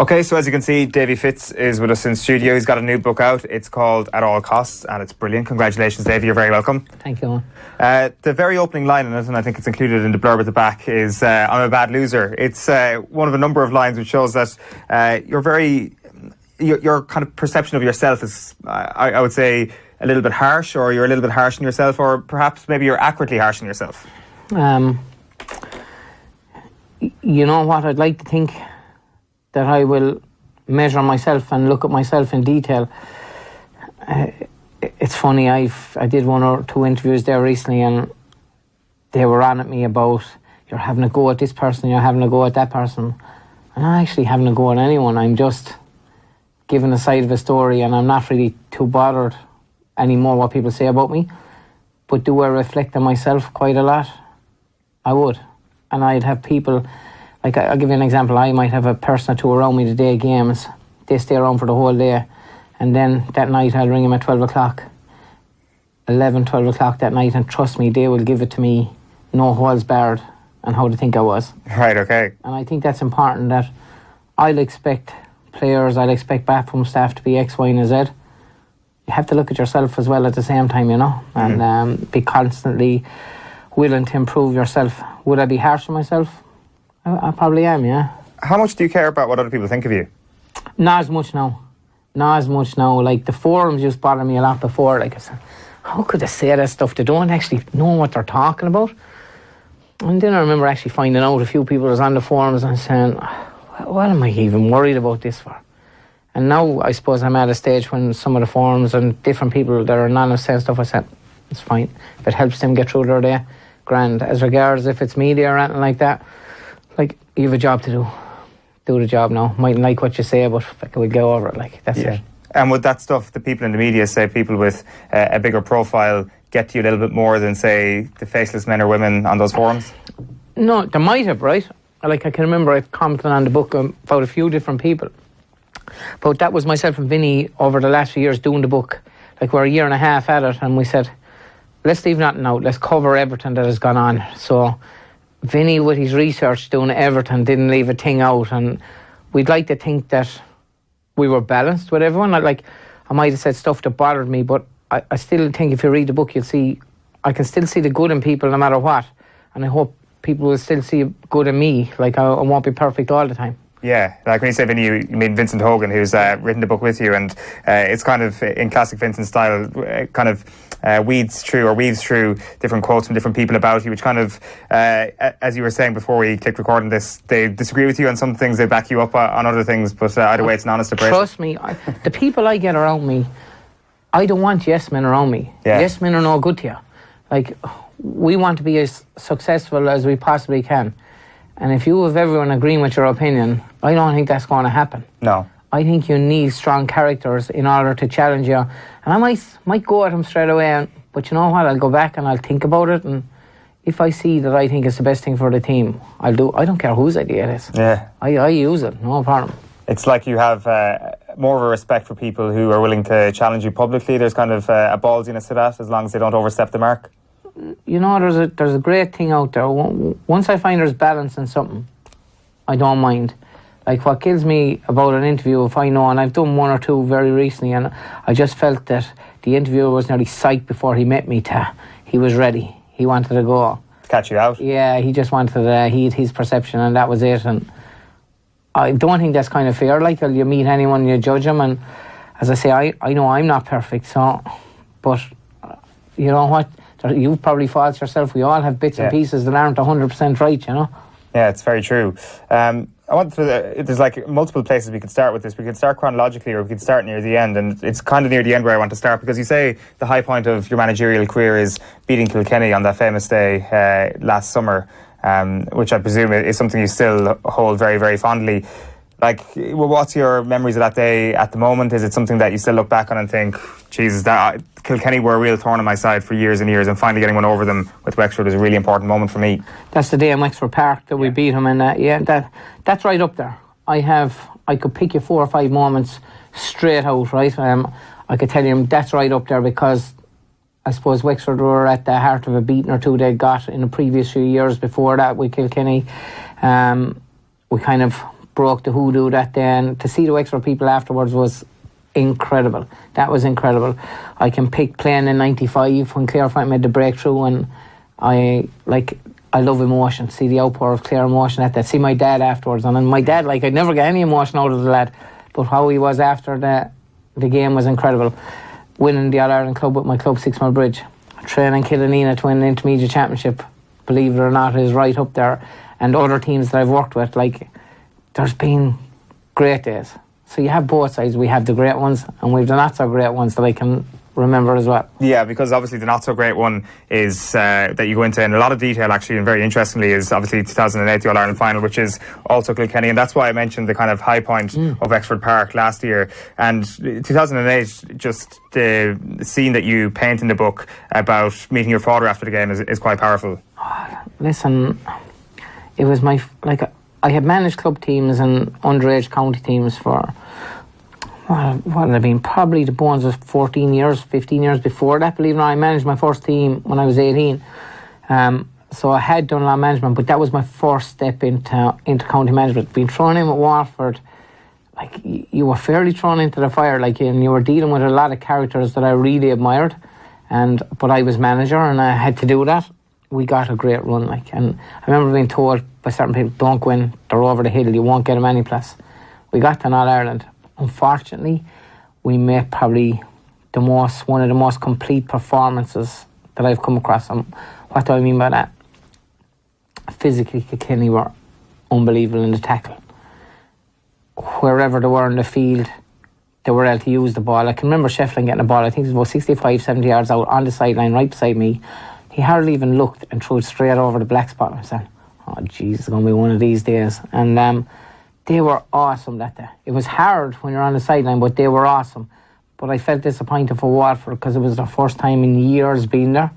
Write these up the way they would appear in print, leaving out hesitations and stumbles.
Okay, so as you can see, Davy Fitz is with us in studio. He's got a new book out. It's called At All Costs, and it's brilliant. Congratulations, Davy. You're very welcome. Thank you. The very opening line in it, and I think it's included in the blurb at the back, is I'm a bad loser. It's one of a number of lines which shows that your kind of perception of yourself is, I would say, a little bit harsh, or you're a little bit harsh on yourself, or perhaps maybe you're accurately harsh on yourself. You know what? I'd like to think that I will measure myself and look at myself in detail. It's funny, I did 1 or 2 interviews there recently, and they were on at me about, you're having a go at this person, you're having a go at that person. I'm not actually having a go at anyone. I'm just giving a side of a story, and I'm not really too bothered anymore what people say about me. But do I reflect on myself quite a lot? I would. And I'd have people, like, I'll give you an example. I might have a person or two around me the day of games. They stay around for the whole day. And then that night I'll ring them at 12 o'clock. 11, 12 o'clock that night. And trust me, they will give it to me, no holds barred, and how they think I was. Right, okay. And I think that's important, that I'll expect players, I'll expect backroom staff to be X, Y, and Z. You have to look at yourself as well at the same time, you know, and be constantly willing to improve yourself. Would I be harsh on myself? I probably am, yeah. How much do you care about what other people think of you? Not as much now. Not as much now. Like, the forums used to bother me a lot before. Like, I said, how could they say that stuff? They don't actually know what they're talking about. And then I remember actually finding out a few people was on the forums and saying, what am I even worried about this for? And now I suppose I'm at a stage when some of the forums and different people that are anonymous saying stuff, I said, it's fine. If it helps them get through their day, grand. As regards if it's media or anything like that, like, you have a job to do. Do the job now. Mightn't like what you say, but we'll go over it. Like, that's it. And would that stuff, the people in the media, say people with a bigger profile, get to you a little bit more than, say, the faceless men or women on those forums? No, they might have, right? Like, I can remember I commented on the book about a few different people. But that was myself and Vinny over the last few years doing the book. Like, we're a year and a half at it, and we said, let's leave nothing out. Let's cover everything that has gone on. So Vinny, with his research, doing everything, didn't leave a thing out. And we'd like to think that we were balanced with everyone. I might have said stuff that bothered me, but I still think if you read the book, you'll see, I can still see the good in people no matter what. And I hope people will still see good in me. Like, I won't be perfect all the time. Yeah, like when you say Vinny, you mean Vincent Hogan, who's written the book with you, and it's kind of in classic Vincent style, kind of weaves through different quotes from different people about you, which kind of, as you were saying before we clicked recording this, they disagree with you on some things, they back you up on other things, but either way, it's an honest appraisal. Trust me, the people I get around me, I don't want yes men around me. Yeah. Yes men are no good to you. Like, we want to be as successful as we possibly can. And if you have everyone agreeing with your opinion, I don't think that's going to happen. No. I think you need strong characters in order to challenge you. And I might go at him straight away, but you know what? I'll go back and I'll think about it. And if I see that I think it's the best thing for the team, I'll do. I don't care whose idea it is. Yeah. I use it, no problem. It's like you have more of a respect for people who are willing to challenge you publicly. There's kind of a ballsiness to that, as long as they don't overstep the mark. You know, there's a great thing out there. Once I find there's balance in something, I don't mind. Like, what kills me about an interview, if I know, and I've done 1 or 2 very recently, and I just felt that the interviewer was nearly psyched before he met me. He was ready. He wanted to go. Catch you out? Yeah, he just wanted he had his perception, and that was it. And I don't think that's kind of fair. Like, you meet anyone, you judge them, and as I say, I know I'm not perfect, so, but you know what? You've probably faults yourself. We all have bits and pieces that aren't 100% right, you know? Yeah, it's very true. There's like multiple places we could start with this. We could start chronologically, or we could start near the end, and it's kind of near the end where I want to start, because you say the high point of your managerial career is beating Kilkenny on that famous day last summer, which I presume is something you still hold very, very fondly. Like, what's your memories of that day at the moment? Is it something that you still look back on and think, Jesus, that Kilkenny were a real thorn on my side for years and years, and finally getting one over them with Wexford was a really important moment for me? That's the day in Wexford Park that we beat them, and that's right up there. I could pick you 4 or 5 moments straight out, right? I could tell you that's right up there, because I suppose Wexford were at the heart of a beating or two they got in the previous few years before that with Kilkenny. We kind of broke the hoodoo that day, and to see the Wexford people afterwards was incredible. That was incredible. I can pick playing in '95 when Clare made the breakthrough, and I love emotion. See the outpour of Clare emotion at that. See my dad afterwards, and then my dad, like, I'd never get any emotion out of the lad, but how he was after the game was incredible. Winning the All-Ireland club with my club, 6 Mile Bridge. Training Kilkenny to win the intermediate championship, believe it or not, is right up there. And other teams that I've worked with, like, there's been great days. So you have both sides. We have the great ones, and we have the not so great ones that I can remember as well. Yeah, because obviously the not so great one is that you go into in a lot of detail, actually, and very interestingly, is obviously 2008, the All-Ireland final, which is also Kilkenny, and that's why I mentioned the kind of high point of Wexford Park last year. And 2008, just the scene that you paint in the book about meeting your father after the game is quite powerful. Oh, listen, it was I had managed club teams and underage county teams for what had I been? Probably the bones was 14 years, 15 years before that. Believe it or not, I managed my first team when I was 18. So I had done a lot of management, but that was my first step into county management. Being thrown in with Waterford, like, you were fairly thrown into the fire, like, and you were dealing with a lot of characters that I really admired. But I was manager, and I had to do that. We got a great run, like, and I remember being told by certain people, "Don't go in, they're over the hill, you won't get them any place." We got to All-Ireland. Unfortunately, we made probably one of the most complete performances that I've come across. What do I mean by that? Physically, Kilkenny were unbelievable in the tackle. Wherever they were in the field, they were able to use the ball. I can remember Shefflin getting the ball, I think it was about 65, 70 yards out on the sideline right beside me. He hardly even looked and threw it straight over the black spot. I said, "Oh, jeez, it's going to be one of these days." And they were awesome that day. It was hard when you're on the sideline, but they were awesome. But I felt disappointed for Waterford because it was their first time in years being there.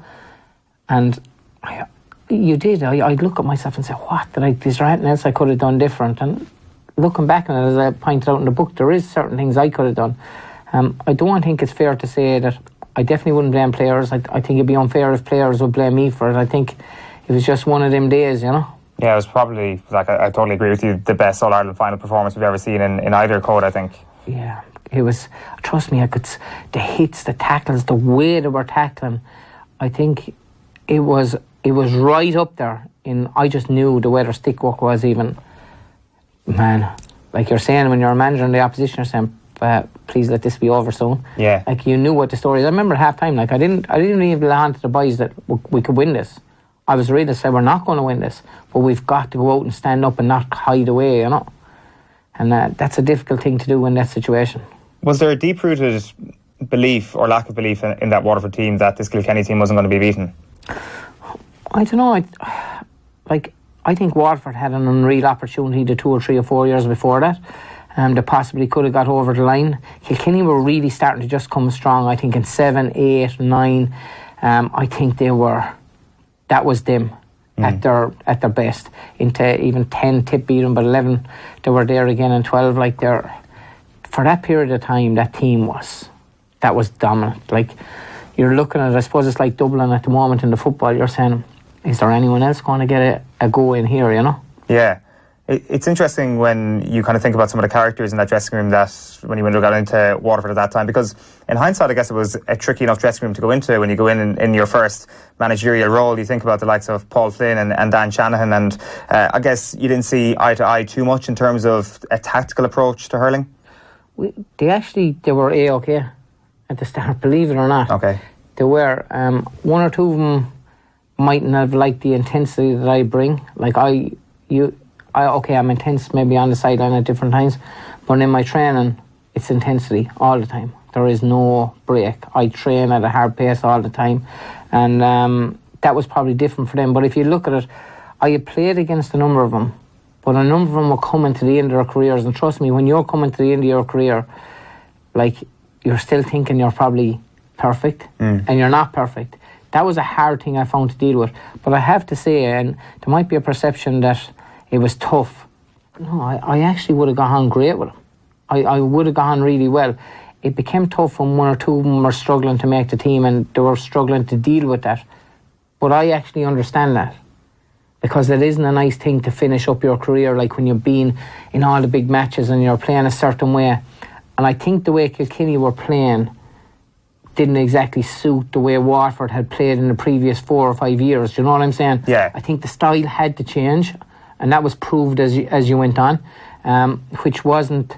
And I'd look at myself and say, is there anything else I could have done different? And looking back on it, as I pointed out in the book, there is certain things I could have done. I don't think it's fair to say that I definitely wouldn't blame players. I think it'd be unfair if players would blame me for it. I think it was just one of them days, you know. Yeah, it was probably, like, I totally agree with you, the best All-Ireland final performance we've ever seen in either code, I think. Yeah, it was, trust me, the hits, the tackles, the way they were tackling, I think it was right up there. I just knew the way their stick work was even, man, like you're saying, when you're a manager and the opposition are saying, "Please let this be over soon." Yeah. Like, you knew what the story is. I remember at half time, like, I didn't even let on to the boys that we could win this. I was ready to say, we're not going to win this, but we've got to go out and stand up and not hide away, you know. And that's a difficult thing to do in that situation. Was there a deep-rooted belief or lack of belief in that Waterford team that this Kilkenny team wasn't going to be beaten? I don't know. I think Waterford had an unreal opportunity the 2 or 3 or 4 years before that. They possibly could have got over the line. Kilkenny were really starting to just come strong. I think in 7, 8, 9, I think that was them at their best. Into even 10 tip beat them, but 11 they were there again, and 12 for that period of time that team was dominant. Like, you're looking at it, I suppose it's like Dublin at the moment in the football. You're saying, is there anyone else going to get a go in here, you know? Yeah. It's interesting when you kind of think about some of the characters in that dressing room that when you got into Waterford at that time, because in hindsight, I guess it was a tricky enough dressing room to go into when you go in your first managerial role. You think about the likes of Paul Flynn and Dan Shanahan, and I guess you didn't see eye to eye too much in terms of a tactical approach to hurling. They were A-okay at the start, believe it or not. Okay. They were. One or two of them mightn't have liked the intensity that I bring. Like, I'm intense maybe on the sideline at different times, but in my training, it's intensity all the time. There is no break. I train at a hard pace all the time, and that was probably different for them. But if you look at it, I had played against a number of them, but a number of them were coming to the end of their careers, and trust me, when you're coming to the end of your career, like, you're still thinking you're probably perfect, and you're not perfect. That was a hard thing I found to deal with. But I have to say, and there might be a perception that it was tough. No, I actually would have gone on great with them. I would have gone really well. It became tough when 1 or 2 of them were struggling to make the team and they were struggling to deal with that. But I actually understand that. because it isn't a nice thing to finish up your career, like when you've been in all the big matches and you're playing a certain way. And I think the way Kilkenny were playing didn't exactly suit the way Waterford had played in the previous 4 or 5 years. Do you know what I'm saying? Yeah. I think the style had to change, and that was proved as you went on, which wasn't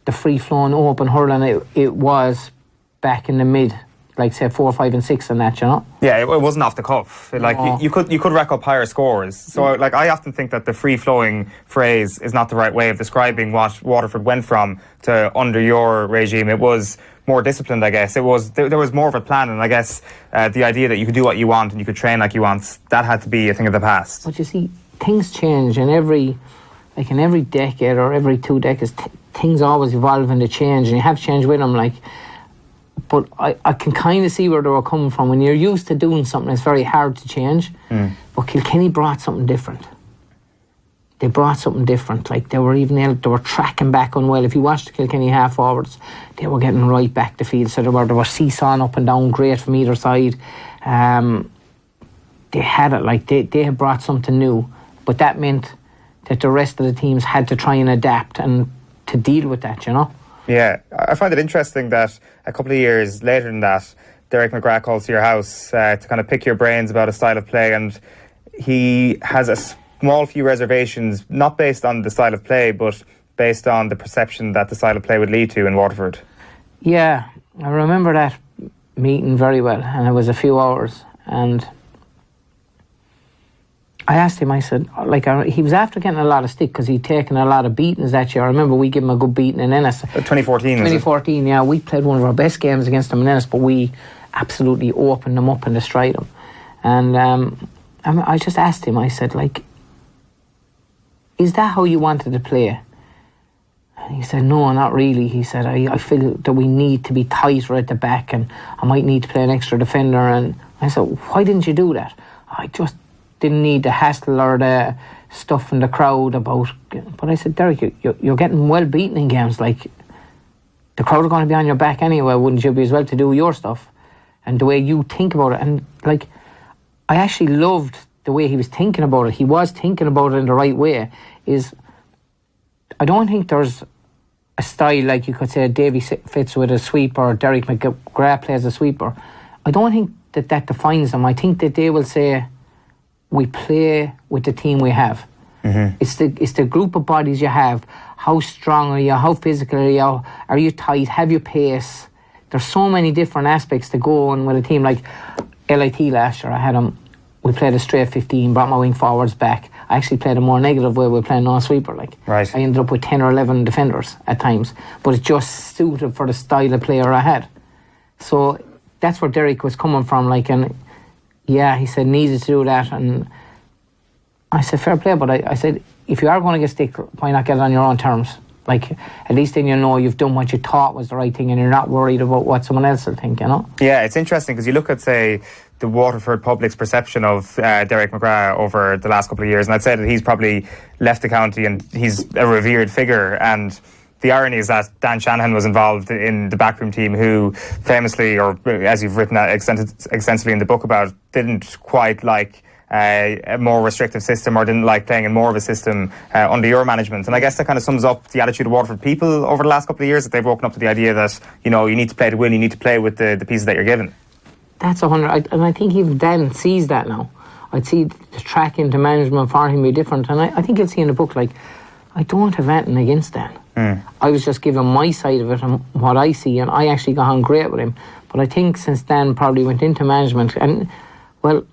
the free-flowing open hurling it was back in the mid, like say 4, 5 and 6 and that, you know? Yeah, it wasn't off the cuff. Like you could rack up higher scores. So like I often think that the free-flowing phrase is not the right way of describing what Waterford went from to under your regime. It was more disciplined, I guess. There was more of a plan, and I guess the idea that you could do what you want and you could train like you want, that had to be a thing of the past. But you see, things change in every decade or every 2 decades. Things always evolve and they change, and you have to change with them. Like, but I can kind of see where they were coming from. When you're used to doing something, it's very hard to change. But Kilkenny brought something different. They brought something different. Like they were tracking back on well. If you watched the Kilkenny half forwards, they were getting right back the field. So they were seesawing up and down, great from either side. They had it like they had brought something new, but that meant that the rest of the teams had to try and adapt and to deal with that, you know. Yeah, I find it interesting that a couple of years later than that, Derek McGrath calls to your house to kind of pick your brains about a style of play, and he has a small few reservations, not based on the style of play, but based on the perception that the style of play would lead to in Waterford. Yeah, I remember that meeting very well, and it was a few hours, and I asked him, I said, he was after getting a lot of stick because he'd taken a lot of beatings that year. I remember we gave him a good beating in Ennis. 2014, 2014, yeah. We played one of our best games against them in Ennis, but we absolutely opened them up and destroyed them. And I just asked him, I said, is that how you wanted to play? And he said, no, not really. He said, I feel that we need to be tighter at the back and I might need to play an extra defender. And I said, why didn't you do that? I just didn't need the hassle or the stuff in the crowd about. But I said, Derek, you're getting well beaten in games. Like, the crowd are going to be on your back anyway. Wouldn't you be as well to do your stuff? And the way you think about it. And, I actually loved the way he was thinking about it. He was thinking about it in the right way. I don't think there's a style like you could say Davy Fitz with a sweeper or Derek McGrath plays a sweeper. I don't think that defines them. I think that they will say, we play with the team we have. Mm-hmm. It's the group of bodies you have. How strong are you? How physical are you? Are you tight? Have you pace? There's so many different aspects to go on with a team. Like LIT last year, I had them. We played a straight 15, brought my wing forwards back. I actually played a more negative way. We were playing non-sweeper. Right. I ended up with 10 or 11 defenders at times, but it just suited for the style of player I had. So that's where Derek was coming from. And yeah, he said needed to do that, and I said fair play. But I said, if you are going to get stick, why not get it on your own terms? At least then you know you've done what you thought was the right thing, and you're not worried about what someone else will think. You know. Yeah, it's interesting because you look at, say, the Waterford public's perception of Derek McGrath over the last couple of years, and I'd say that he's probably left the county and he's a revered figure. And the irony is that Dan Shanahan was involved in the backroom team, who famously, or as you've written extensively in the book about, didn't quite like a more restrictive system, or didn't like playing in more of a system under your management. And I guess that kind of sums up the attitude of Waterford people over the last couple of years, that they've woken up to the idea that, you need to play to win, you need to play with the pieces that you're given. That's 100, and I think even Dan sees that now. I'd see the track into management for him be different, and I think you'll see in the book, I don't have anything against Dan. I was just giving my side of it and what I see, and I actually got on great with him. But I think since Dan probably went into management, and well,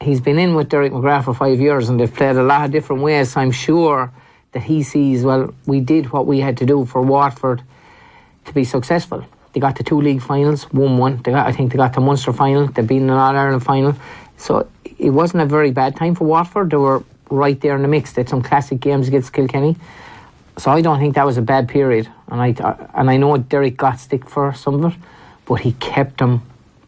he's been in with Derek McGrath for 5 years, and they've played a lot of different ways, so I'm sure that he sees, well, we did what we had to do for Watford to be successful. They got the 2 league finals, won one. I think they got the Munster final. They've been in an All-Ireland final. So it wasn't a very bad time for Watford. They were right there in the mix. They had some classic games against Kilkenny. So I don't think that was a bad period. And I know Derek got stick for some of it, but he kept them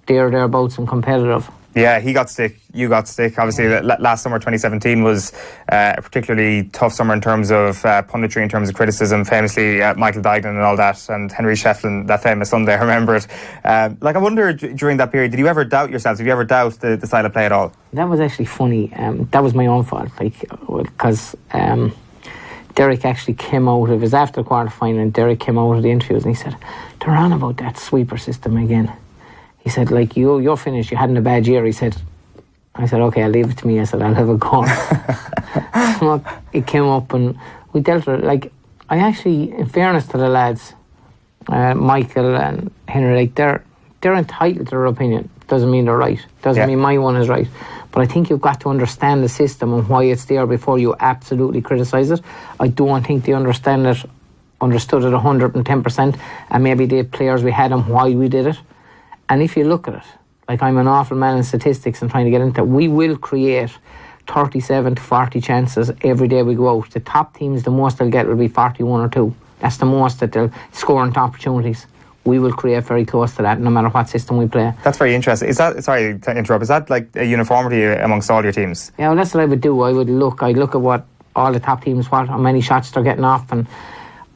thereabouts and competitive. Yeah, he got stick, you got stick. Obviously, last summer, 2017, was a particularly tough summer in terms of punditry, in terms of criticism. Famously, Michael Dignan and all that, and Henry Shefflin, that famous Sunday, I remember it. Like, I wonder, during that period, did you ever doubt yourself? Did you ever doubt the style of play at all? That was actually funny. That was my own fault, like, because Derek actually came out. It was after the quarter final, and Derek came out of the interviews and he said, "They're on about that sweeper system again." He said, like, you're finished, you had a bad year. I said, okay, I'll leave it to me. I said, I'll have a go. So it came up and we dealt with it. Like, I actually, in fairness to the lads, Michael and Henry, like, they're entitled to their opinion. Doesn't mean they're right. Doesn't mean my one is right. But I think you've got to understand the system and why it's there before you absolutely criticise it. I don't think they understood it 110%, and maybe the players we had and why we did it. And if you look at it, like, I'm an awful man in statistics and trying to get into it, we will create 37 to 40 chances every day we go out. The top teams, the most they'll get will be 41 or 2. That's the most that they'll score into opportunities. We will create very close to that no matter what system we play. That's very interesting. Is that, sorry to interrupt, is that like a uniformity amongst all your teams? Yeah, well, that's what I would do. I'd look at what all the top teams, how many shots they're getting off and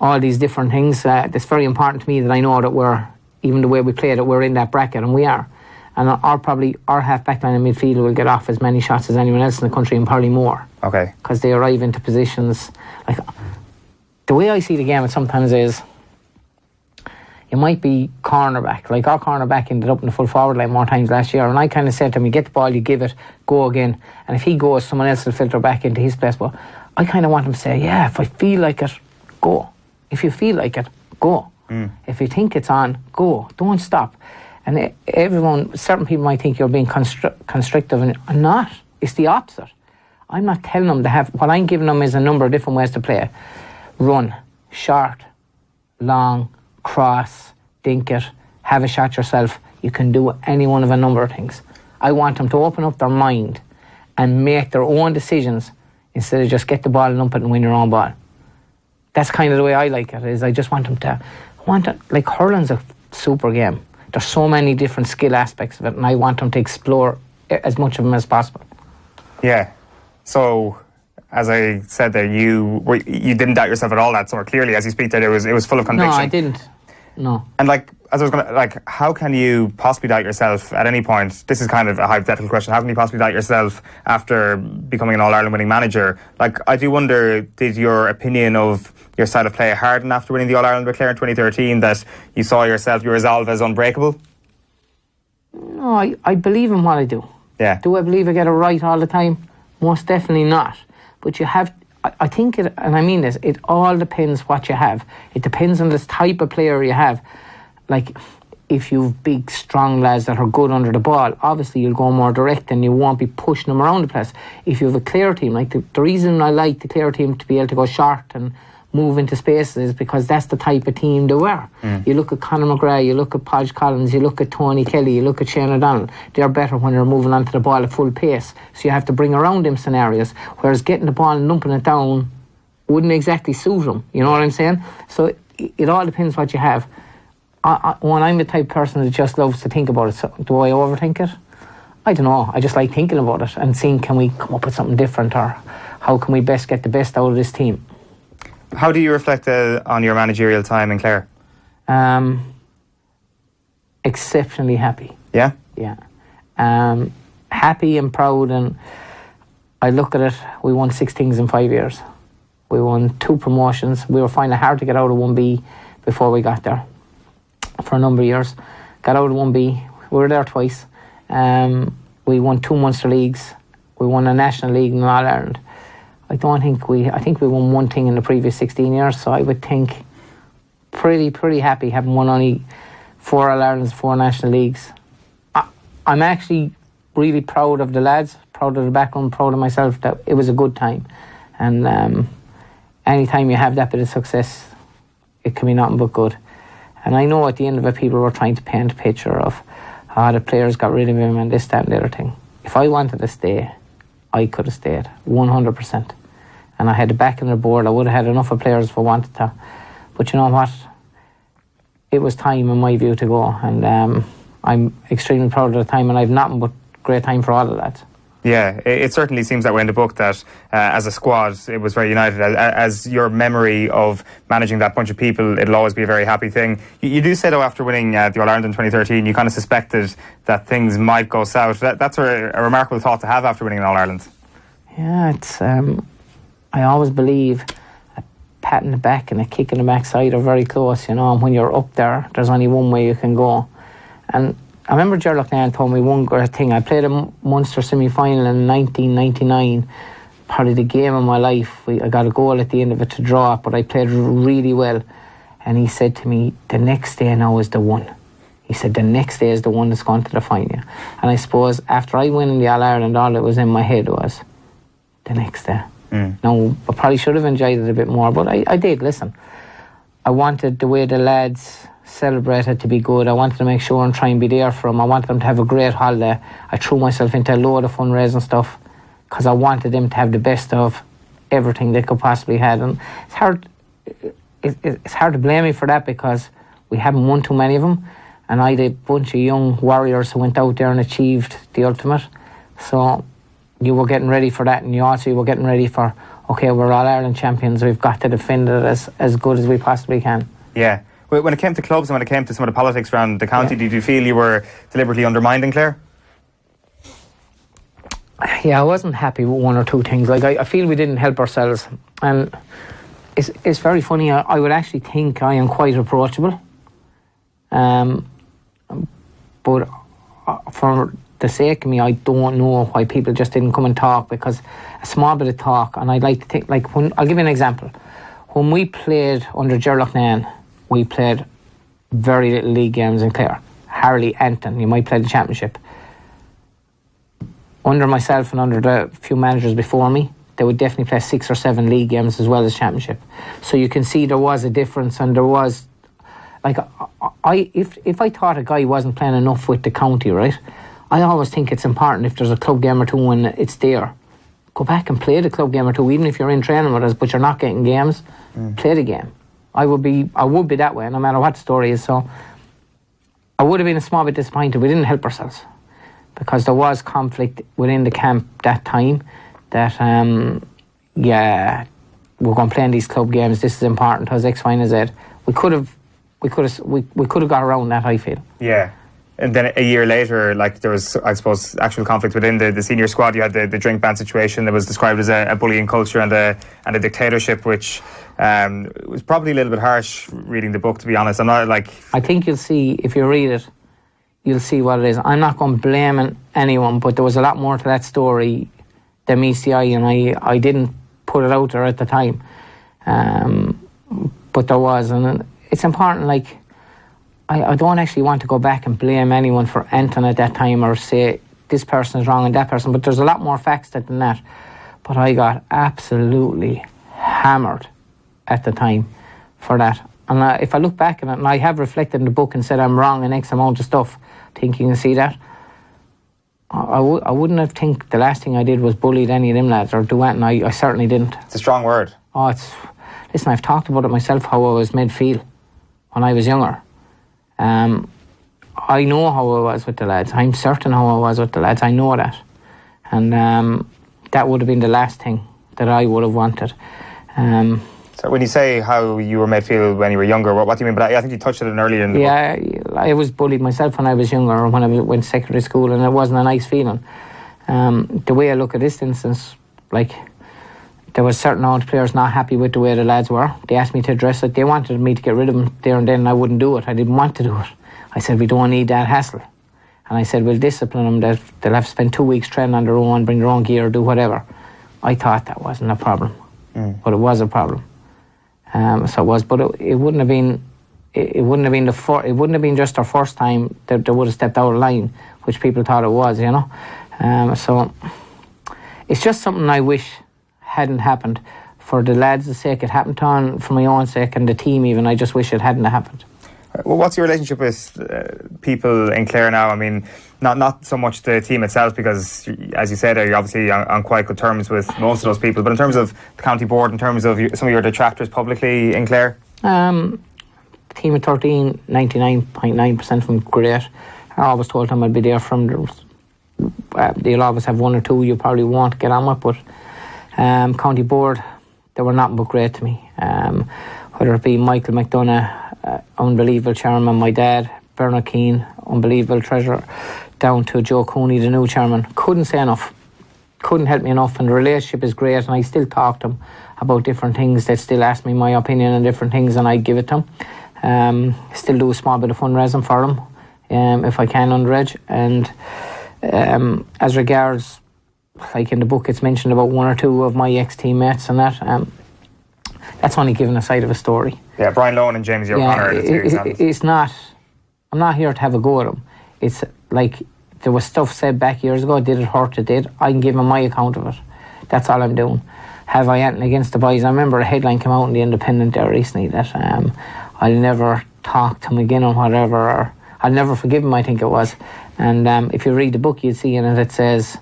all these different things. It's very important to me that I know that even the way we play, that we're in that bracket, and we are. And our half-back line and midfield will get off as many shots as anyone else in the country, and probably more. Okay. Because they arrive into positions. Like, the way I see the game sometimes is, you might be cornerback. Like, our cornerback ended up in the full forward line more times last year, and I kind of said to him, you get the ball, you give it, go again. And if he goes, someone else will filter back into his place. But I kind of want him to say, yeah, if I feel like it, go. If you feel like it, go. If you think it's on, go. Don't stop. And certain people might think you're being constrictive, and I'm not. It's the opposite. I'm not telling them to have. What I'm giving them is a number of different ways to play. Run, short, long, cross, dink it, have a shot yourself. You can do any one of a number of things. I want them to open up their mind and make their own decisions instead of just get the ball and ump it and win your own ball. That's kind of the way I like it. Is I just want them to like, hurling's a super game. There's so many different skill aspects of it, and I want them to explore as much of them as possible. Yeah. So, as I said there, you didn't doubt yourself at all that summer. Clearly, as you speak there, it was full of conviction. No, I didn't. No. And like, as I was going to, like, how can you possibly doubt yourself at any point? This is kind of a hypothetical question. How can you possibly doubt yourself after becoming an All-Ireland winning manager? Like, I do wonder, did your opinion of your style of play harden after winning the All-Ireland with Clare in 2013, that you saw yourself, your resolve as unbreakable? No, I believe in what I do. Yeah. Do I believe I get it right all the time? Most definitely not. But you have, I think it, and I mean this, it all depends what you have. It depends on this type of player you have. Like, if you've big, strong lads that are good under the ball, obviously you'll go more direct and you won't be pushing them around the place. If you have a Clare team, like the reason I like the Clare team to be able to go short and move into spaces is because that's the type of team they were. You look at Conor McGrath, you look at Podge Collins, you look at Tony Kelly, you look at Shane O'Donnell. They're better when they're moving onto the ball at full pace. So you have to bring around them scenarios, whereas getting the ball and lumping it down wouldn't exactly suit them. You know what I'm saying? So it all depends what you have. When I'm the type of person that just loves to think about it, so do I overthink it? I don't know. I just like thinking about it and seeing, can we come up with something different, or how can we best get the best out of this team? How do you reflect on your managerial time in Clare? Exceptionally happy. Yeah? Yeah. Happy and proud, and I look at it, we won 6 things in 5 years. We won 2 promotions. We were finding it hard to get out of 1B before we got there for a number of years. Got out of 1B. We were there twice. We won 2 Munster leagues. We won a National League in All-Ireland. I think we won 1 thing in the previous 16 years, so I would think pretty happy having won only 4 All-Irelands, 4 National Leagues. I'm actually really proud of the lads, proud of the background, proud of myself, that it was a good time. And anytime you have that bit of success, it can be nothing but good. And I know at the end of it, people were trying to paint a picture of the players got rid of him and this, that and the other thing. If I wanted to stay, I could have stayed 100%. And I had the back in the board. I would have had enough of players if I wanted to. But you know what? It was time, in my view, to go. And I'm extremely proud of the time, and I've nothing but great time for all the lads. Yeah, it certainly seems that way in the book, that as a squad it was very united. As your memory of managing that bunch of people, it'll always be a very happy thing. You do say, though, after winning the All-Ireland in 2013, you kind of suspected that things might go south. That's a remarkable thought to have after winning an All-Ireland. Yeah, it's I always believe a pat in the back and a kick in the backside are very close, you know, and when you're up there, there's only one way you can go. And I remember Gerald Nairn told me one great thing. I played a Munster semi-final in 1999, probably the game of my life. I got a goal at the end of it to draw it, but I played really well. And he said to me, the next day now is the one. He said, the next day is the one that's going to define you. And I suppose after I won in the All-Ireland, all that was in my head was the next day. Now, I probably should have enjoyed it a bit more, but I did. Listen, I wanted the way the lads celebrated to be good. I wanted to make sure and try and be there for them. I wanted them to have a great holiday. I threw myself into a load of fundraising stuff because I wanted them to have the best of everything they could possibly have. And it's hard to blame me for that because we haven't won too many of them, and I had a bunch of young warriors who went out there and achieved the ultimate. So you were getting ready for that, and you were getting ready for, okay, we're All-Ireland champions, we've got to defend it as good as we possibly can. Yeah. When it came to clubs and when it came to some of the politics around the county, did you feel you were deliberately undermined in Clare? Yeah, I wasn't happy with one or two things. Like I feel we didn't help ourselves, and it's very funny. I would actually think I am quite approachable, but for the sake of me, I don't know why people just didn't come and talk, because a small bit of talk, and I'd like to think, like, I'll give you an example. When we played under Gerald Nairn, we played very little league games in Clare. Hardly anything. You might play the championship. Under myself and under the few managers before me, they would definitely play 6 or 7 league games as well as championship. So you can see there was a difference, and there was, like, if I thought a guy wasn't playing enough with the county, right, I always think it's important if there's a club game or two and it's there, go back and play the club game or two, even if you're in training with us but you're not getting games, play the game. I would be that way, no matter what the story is. So I would have been a small bit disappointed. We didn't help ourselves because there was conflict within the camp that time. That we're going to play in these club games. This is important. Because X, Y, and Z. We could have got around that, I feel. Yeah. And then a year later, like, there was, I suppose, actual conflict within the senior squad. You had the drink ban situation that was described as a bullying culture and a dictatorship, which was probably a little bit harsh reading the book, to be honest. I'm not like... I think you'll see, if you read it, you'll see what it is. I'm not going to blame anyone, but there was a lot more to that story than meets the eye, and I didn't put it out there at the time. But there was, and it's important, like, I don't actually want to go back and blame anyone for anything at that time or say this person is wrong and that person, but there's a lot more facts than that. But I got absolutely hammered at the time for that. And if I look back at it, and I have reflected in the book and said I'm wrong in X amount of stuff, think you can see that, I wouldn't have think the last thing I did was bullied any of them lads or do anything. I certainly didn't. It's a strong word. Listen, I've talked about it myself, how I was made feel when I was younger. I know how I was with the lads. I'm certain how I was with the lads. I know that. And that would have been the last thing that I would have wanted. So when you say how you were made feel when you were younger, what do you mean by that? I think you touched on it earlier in the book. I was bullied myself when I was younger, when I went to secondary school, and it wasn't a nice feeling. The way I look at this instance, like, there was certain old players not happy with the way the lads were. They asked me to address it. They wanted me to get rid of them there and then, and I wouldn't do it. I didn't want to do it. I said, we don't need that hassle. And I said, we'll discipline them. They'll have to spend 2 weeks training on their own, bring their own gear, do whatever. I thought that wasn't a problem. But it was a problem. So it was, but it wouldn't have been. It wouldn't have been just our first time that they would have stepped out of line, which people thought it was, you know. So it's just something I wish hadn't happened. For the lads' sake, it happened on, for my own sake, and the team even. I just wish it hadn't happened. Well, what's your relationship with people in Clare now? I mean, not so much the team itself, because, as you said, you're obviously on quite good terms with most of those people. But in terms of the county board, in terms of some of your detractors publicly in Clare? The team of 13, 99.9% from great. I always told them I'd be there from you'll always have one or two you probably won't get on with, but County Board, they were nothing but great to me. Whether it be Michael McDonough, unbelievable chairman, my dad, Bernard Keane, unbelievable treasurer, down to Joe Cooney, the new chairman. Couldn't say enough. Couldn't help me enough, and the relationship is great, and I still talk to them about different things. They still ask me my opinion on different things, and I give it to them. Still do a small bit of fundraising for them, if I can, underage. And as regards, like in the book, it's mentioned about one or two of my ex-teammates and that. That's only giving a side of a story. Yeah, Brian Lohan and James O'Connor. It's not. I'm not here to have a go at them. It's like there was stuff said back years ago. Did it hurt? It did. I can give them my account of it. That's all I'm doing. Have I anything against the boys? I remember a headline came out in the Independent there recently that I'll never talk to him again or whatever, or I'll never forgive him, I think it was. And if you read the book, you'd see in it, it says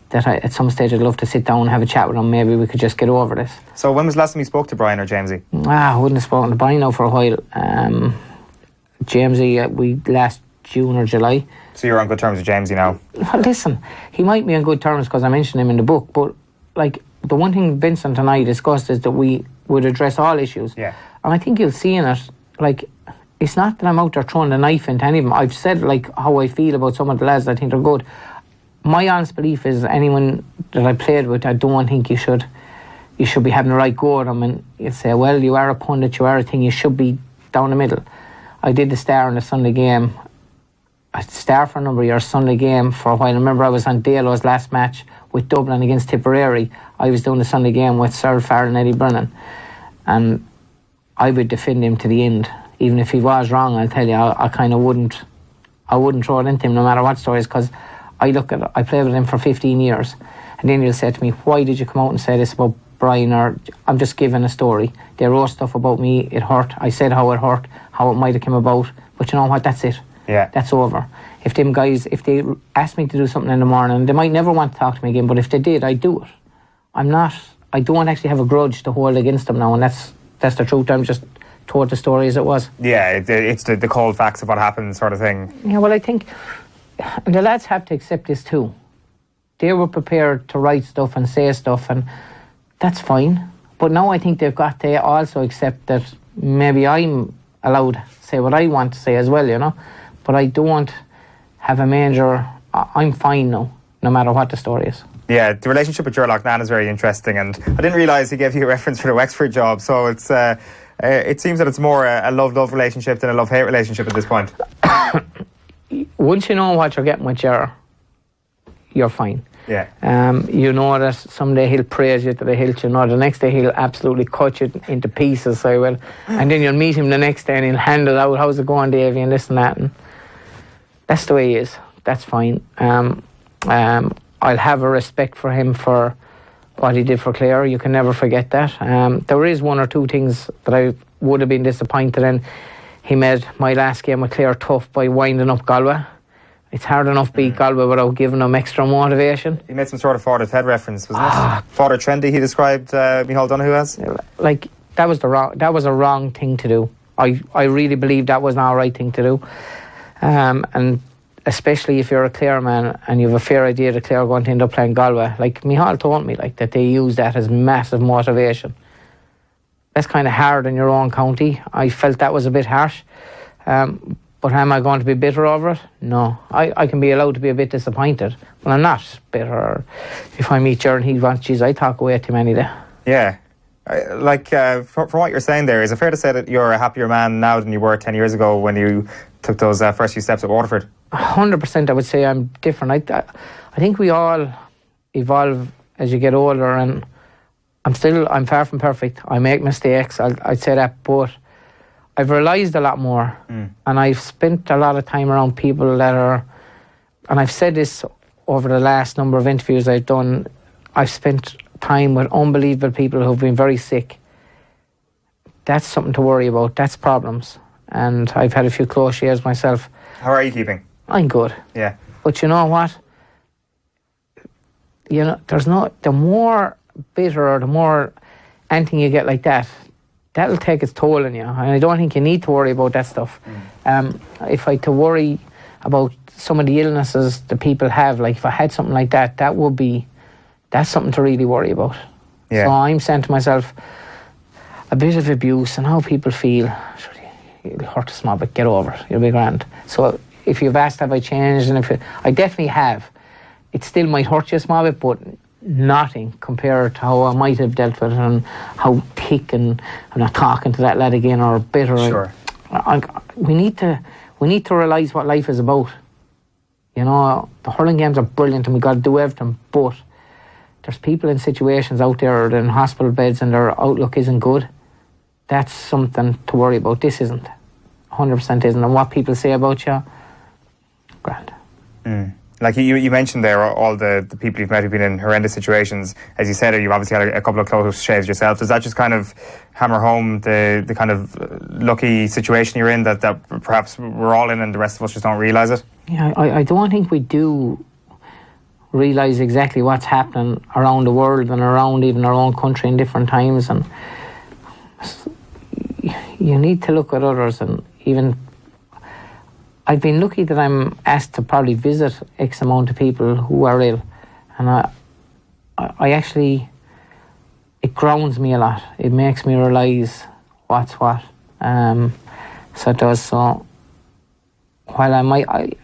that at some stage I'd love to sit down and have a chat with him. Maybe we could just get over this. So when was the last time you spoke to Brian or Jamesy? I wouldn't have spoken to Brian now for a while. Jamesy, we last June or July. So you're on good terms with Jamesy now? Well, listen, he might be on good terms because I mentioned him in the book, but like the one thing Vincent and I discussed is that we would address all issues. Yeah. And I think you'll see in it, like, it's not that I'm out there throwing the knife into any of them. I've said like how I feel about some of the lads. I think they're good. My honest belief is anyone that I played with, I don't think you should be having a right go at them, and you'd say, well, you are a pundit, you are a thing, you should be down the middle. I did the Star in the Sunday game. I Star for a number of years, Sunday game for a while. I remember I was on Dalo's last match with Dublin against Tipperary. I was doing the Sunday game with Cyril Farrell and Eddie Brennan, and I would defend him to the end. Even if he was wrong, I'll tell you, I kind of wouldn't throw it into him no matter what stories, because I played with him for 15 years. And then you'll say to me, why did you come out and say this about Brian? Or I'm just giving a story. They wrote stuff about me, it hurt. I said how it hurt, how it might have come about. But you know what, that's it. Yeah. That's over. If them guys, if they asked me to do something in the morning, they might never want to talk to me again, but if they did, I'd do it. I don't actually have a grudge to hold against them now, and that's the truth. I'm just told the story as it was. Yeah, it's the cold facts of what happened sort of thing. Yeah, well, I think the lads have to accept this too. They were prepared to write stuff and say stuff, and that's fine. But now I think they've got to also accept that maybe I'm allowed to say what I want to say as well, you know. But I don't have a major... I'm fine now, no matter what the story is. Yeah, the relationship with Gerlach Nan is very interesting, and I didn't realise he gave you a reference for the Wexford job, so it's... it seems that it's more a love-love relationship than a love-hate relationship at this point. Once you know what you're getting with you're fine. Yeah. You know that someday he'll praise you to the hilt, you know, the next day he'll absolutely cut you into pieces, so he will. And then you'll meet him the next day and he'll hand it out, how's it going, Davy, and this and that. And that's the way he is. That's fine. I'll have a respect for him for what he did for Clare. You can never forget that. There is one or two things that I would have been disappointed in. He made my last game with Clare tough by winding up Galway. It's hard enough to beat Galway without giving them extra motivation. He made some sort of Father's Head reference, wasn't it? Father Trendy, he described Micheál Donoghue as? Like, that was a wrong thing to do. I really believe that was not a right thing to do. And especially if you're a Clare man and you have a fair idea that Clare are going to end up playing Galway. Like, Micheál told me like that they use that as massive motivation. That's kind of hard in your own county. I felt that was a bit harsh. But am I going to be bitter over it? No. I can be allowed to be a bit disappointed, but I'm not bitter. If I meet Jared and he wants, geez, I talk away to him any day. Yeah. From what you're saying there, is it fair to say that you're a happier man now than you were 10 years ago when you took those first few steps at Waterford? 100% I would say I'm different. I think we all evolve as you get older, and I'm far from perfect. I make mistakes, I'd say that, but I've realised a lot more, and I've spent a lot of time around people that are, and I've said this over the last number of interviews I've done, I've spent time with unbelievable people who've been very sick. That's something to worry about. That's problems. And I've had a few close years myself. How are you keeping? I'm good. Yeah. But you know what? You know, the more bitter or the more anything you get like that, that'll take its toll on you. And I don't think you need to worry about that stuff. If I had to worry about some of the illnesses that people have. Like if I had something like that, that's something to really worry about. Yeah. So I'm saying to myself, a bit of abuse and how people feel, it'll hurt a small bit, get over it, you'll be grand. So if you've asked have I changed, and I definitely have. It still might hurt you a small bit, but nothing compared to how I might have dealt with it, and how thick, and I'm not talking to that lad again, or bitter. Sure. We need to realise what life is about. You know, the hurling games are brilliant and we've got to do everything, but there's people in situations out there in hospital beds and their outlook isn't good. That's something to worry about. This isn't. 100% isn't. And what people say about you, grand. Like you mentioned there, all the people you've met who've been in horrendous situations. As you said, you've obviously had a couple of close shaves yourself. Does that just kind of hammer home the kind of lucky situation you're in that perhaps we're all in and the rest of us just don't realise it? Yeah, I don't think we do realise exactly what's happening around the world and around even our own country in different times. And you need to look at others, and even I've been lucky that I'm asked to probably visit X amount of people who are ill, and I actually, it grounds me a lot. It makes me realise what's what. So it does. So while I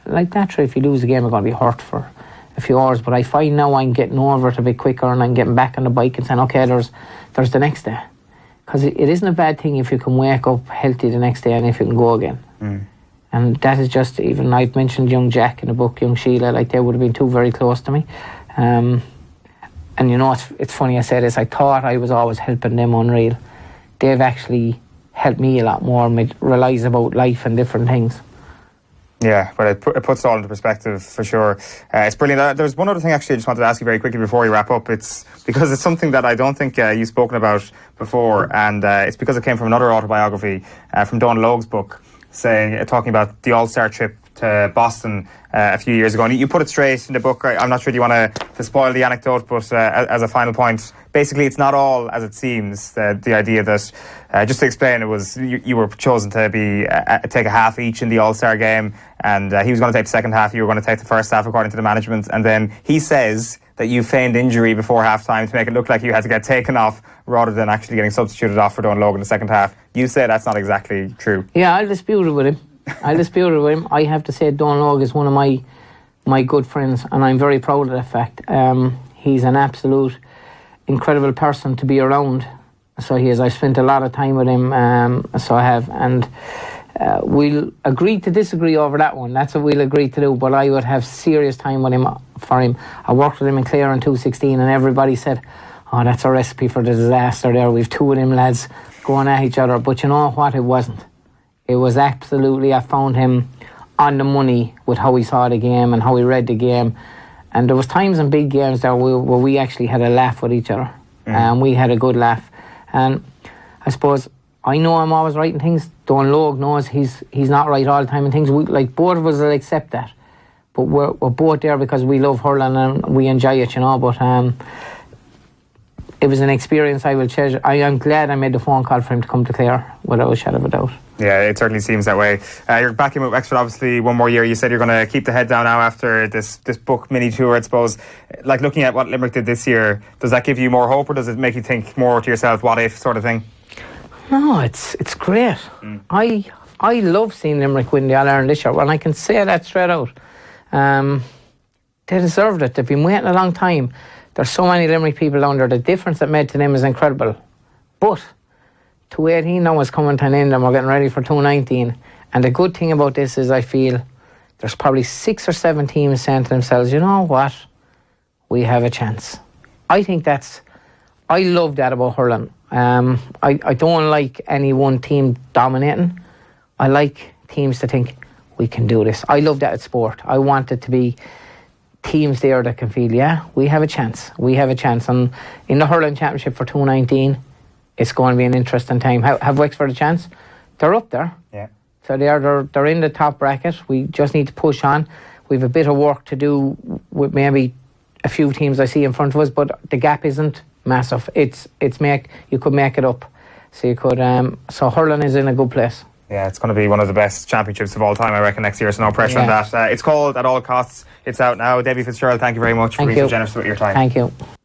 like naturally, if you lose a game, I'm going to be hurt for a few hours, but I find now I'm getting over it a bit quicker, and I'm getting back on the bike and saying, okay, there's the next day. Because it isn't a bad thing if you can wake up healthy the next day and if you can go again. And that is just, even I've mentioned young Jack in the book, young Sheila, like they would have been two very close to me. And you know, it's funny I say this, I thought I was always helping them unreal. They've actually helped me a lot more and realise about life and different things. Yeah, but it puts it all into perspective for sure. It's brilliant. There's one other thing actually I just wanted to ask you very quickly before we wrap up. It's because it's something that I don't think you've spoken about before, and it's because it came from another autobiography from Donal Logue's book, talking about the All-Star trip to Boston a few years ago. And you put it straight in the book. I'm not sure do you want to spoil the anecdote, but as a final point, basically it's not all as it seems. The idea that, just to explain, it was you were chosen to take a half each in the All-Star game, and he was going to take the second half, you were going to take the first half according to the management, and then he says that you feigned injury before half-time to make it look like you had to get taken off rather than actually getting substituted off for Donal Logue in the second half. You say that's not exactly true. Yeah, I'll dispute it with him. I have to say Donal Logue is one of my good friends, and I'm very proud of that fact. He's an absolute incredible person to be around. So he is. I've spent a lot of time with him, so I have, and we'll agree to disagree over that one. That's what we'll agree to do, but I would have serious time with him for him. I worked with him in Clare in 2016, and everybody said, oh, that's a recipe for the disaster there. We've two of them lads going at each other. But you know what? It wasn't. It was absolutely, I found him on the money with how he saw the game and how he read the game. And there was times in big games there where we actually had a laugh with each other. And we had a good laugh. And I suppose, I know I'm always writing things. Donal Logue knows he's not right all the time and things. Both of us will accept that. But we're both there because we love hurling and we enjoy it, you know. But it was an experience I will treasure. I am glad I made the phone call for him to come to Clare, without a shadow of a doubt. Yeah, it certainly seems that way. You're back in with Wexford, obviously, one more year. You said you're going to keep the head down now after this book mini tour, I suppose. Like, looking at what Limerick did this year, does that give you more hope, or does it make you think more to yourself, what if sort of thing? No, it's great. I love seeing Limerick win the All-Ireland this year, and I can say that straight out. They deserved it. They've been waiting a long time. There's so many Limerick people down there. The difference that made to them is incredible. But 2018 now is coming to an end and we're getting ready for 2019. And the good thing about this is I feel there's probably 6 or 7 teams saying to themselves, you know what, we have a chance. I think I love that about hurling. I don't like any one team dominating. I like teams to think, we can do this. I love that at sport. I want it to be teams there that can feel, yeah, we have a chance. We have a chance. And in the hurling championship for 2019, it's going to be an interesting time. Have Wexford a chance? They're up there. Yeah. So they're in the top bracket. We just need to push on. We've a bit of work to do with maybe a few teams I see in front of us, but the gap isn't massive. You could make it up. So you could. So hurling is in a good place. Yeah, it's going to be one of the best championships of all time, I reckon, next year, so no pressure on Yeah. that. It's called At All Costs. It's out now. Davy Fitzgerald, thank you very much for being so generous with your time. Thank you.